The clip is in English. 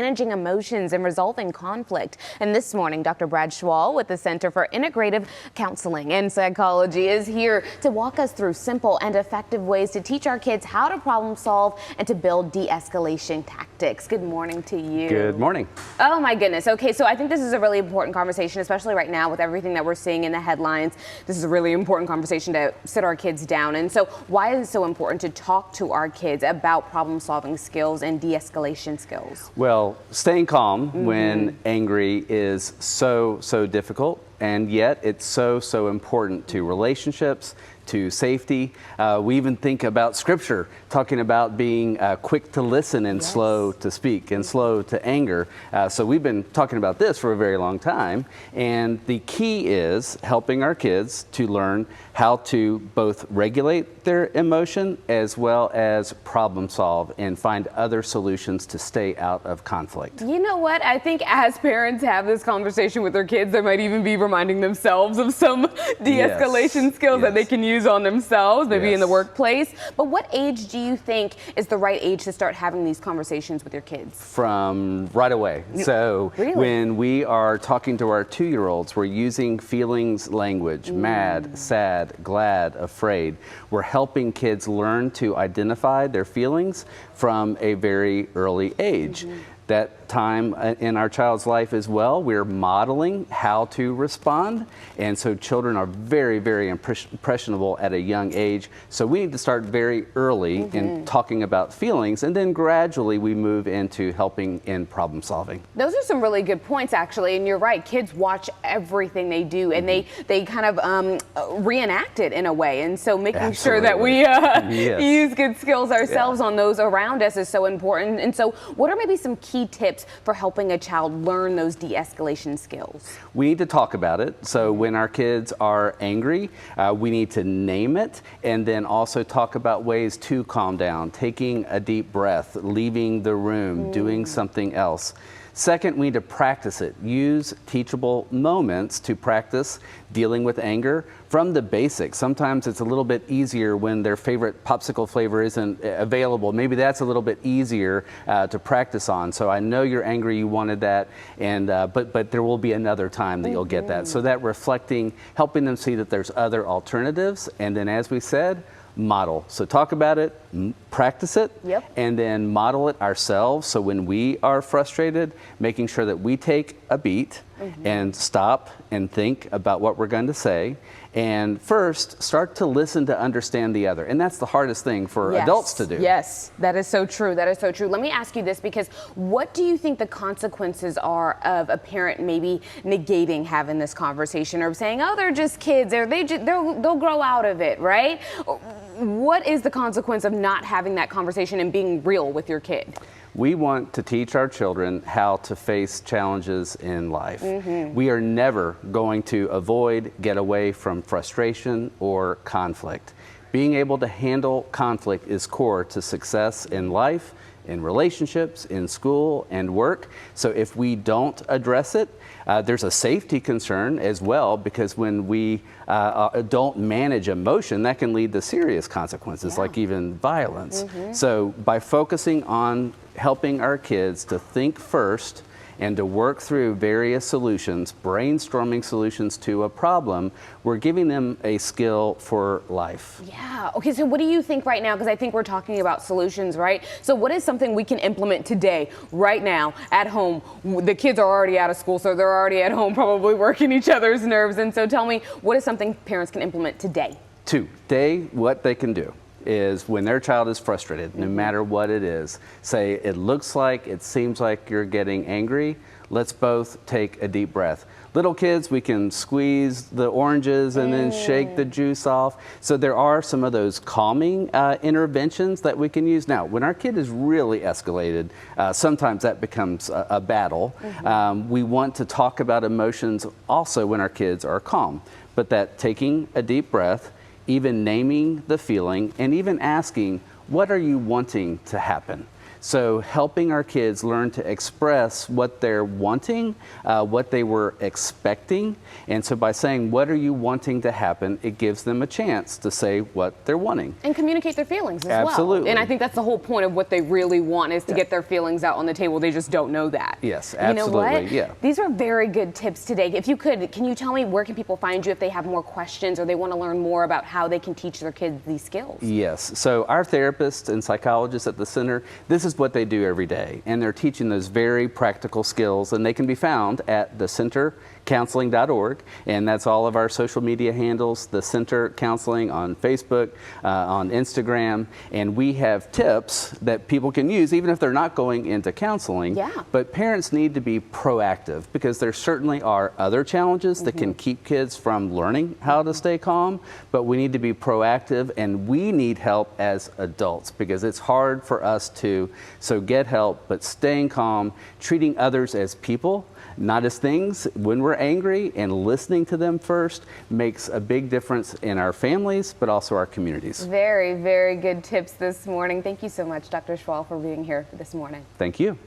managing emotions and resolving conflict. And this morning, Dr. Brad Schwall with the Center for Integrative Counseling and Psychology is here to walk us through simple and effective ways to teach our kids how to problem solve and to build de-escalation tactics. Good morning to you. Good morning. Oh my goodness. Okay, so I think this is a really important conversation, especially right now with everything that we're seeing in the headlines. This is a really important conversation to sit our kids down. And so why is it so important to talk to our kids about problem solving skills and de-escalation skills? Well, staying calm when angry is so difficult, and yet it's so important to relationships, to safety. We even think about scripture talking about being quick to listen and slow to speak and slow to anger. So we've been talking about this for a very long time, and the key is helping our kids to learn how to both regulate their emotion as well as problem solve and find other solutions to stay out of conflict. You know what? I think as parents have this conversation with their kids, they might even be reminding themselves of some de-escalation skills that they can use on themselves, maybe in the workplace. But what age do you think is the right age to start having these conversations with your kids? From right away. So when we are talking to our 2-year-olds, we're using feelings language, mad, sad, glad, afraid. We're helping kids learn to identify their feelings from a very early age. That time in our child's life as well, we're modeling how to respond. And so children are very impressionable at a young age. So we need to start very early in talking about feelings, and then gradually we move into helping in problem solving. Those are some really good points, actually. And you're right, kids watch everything they do, and they kind of reenact it in a way. And so making sure that we use good skills ourselves on those around us is so important. And so what are maybe some key tips for helping a child learn those de-escalation skills? We need to talk about it. So when our kids are angry, we need to name it, and then also talk about ways to calm down, taking a deep breath, leaving the room, doing something else. Second, we need to practice it. Use teachable moments to practice dealing with anger from the basics. Sometimes it's a little bit easier when their favorite popsicle flavor isn't available. Maybe that's a little bit easier to practice on. So I know you're angry, you wanted that, and but there will be another time that you'll get that. So that reflecting, helping them see that there's other alternatives, and then as we said, model. So talk about it, practice it, and then model it ourselves. So when we are frustrated, making sure that we take a beat and stop and think about what we're going to say. And first, start to listen to understand the other. And that's the hardest thing for adults to do. Yes, that is so true. That is so true. Let me ask you this, because what do you think the consequences are of a parent maybe negating having this conversation, or saying, oh, they're just kids, or they'll grow out of it, right? What is the consequence of not having that conversation and being real with your kid? We want to teach our children how to face challenges in life. We are never going to avoid, get away from frustration or conflict. Being able to handle conflict is core to success in life, in relationships, in school, and work. So if we don't address it, there's a safety concern as well, because when we don't manage emotion, that can lead to serious consequences, like even violence. So by focusing on helping our kids to think first and to work through various solutions, brainstorming solutions to a problem, we're giving them a skill for life. Yeah. Okay, so what do you think right now? Because I think we're talking about solutions, right? So what is something we can implement today, right now, at home? The kids are already out of school, so they're already at home probably working each other's nerves. And so tell me, what is something parents can implement today? Today, what they can do is when their child is frustrated, no matter what it is, say, it looks like, it seems like you're getting angry, let's both take a deep breath. Little kids, we can squeeze the oranges and then shake the juice off. So there are some of those calming interventions that we can use. Now, when our kid is really escalated, sometimes that becomes a battle. We want to talk about emotions also when our kids are calm, but that taking a deep breath, even naming the feeling, and even asking, what are you wanting to happen? So helping our kids learn to express what they're wanting, what they were expecting. And so by saying, what are you wanting to happen, it gives them a chance to say what they're wanting. And communicate their feelings as well. Absolutely. And I think that's the whole point of what they really want, is to get their feelings out on the table. They just don't know that. Yes, absolutely. You know what? Yeah. These are very good tips today. If you could, can you tell me where can people find you if they have more questions or they want to learn more about how they can teach their kids these skills? Yes. So our therapists and psychologists at the center, this is what they do every day. And they're teaching those very practical skills, and they can be found at thecentercounseling.org. And that's all of our social media handles, the Center Counseling on Facebook, on Instagram. And we have tips that people can use even if they're not going into counseling. Yeah. But parents need to be proactive, because there certainly are other challenges that can keep kids from learning how to stay calm, but we need to be proactive, and we need help as adults, because it's hard for us to get help, but staying calm, treating others as people, not as things. When we're angry, and listening to them first makes a big difference in our families, but also our communities. Very, very good tips this morning. Thank you so much, Dr. Schwall, for being here this morning. Thank you.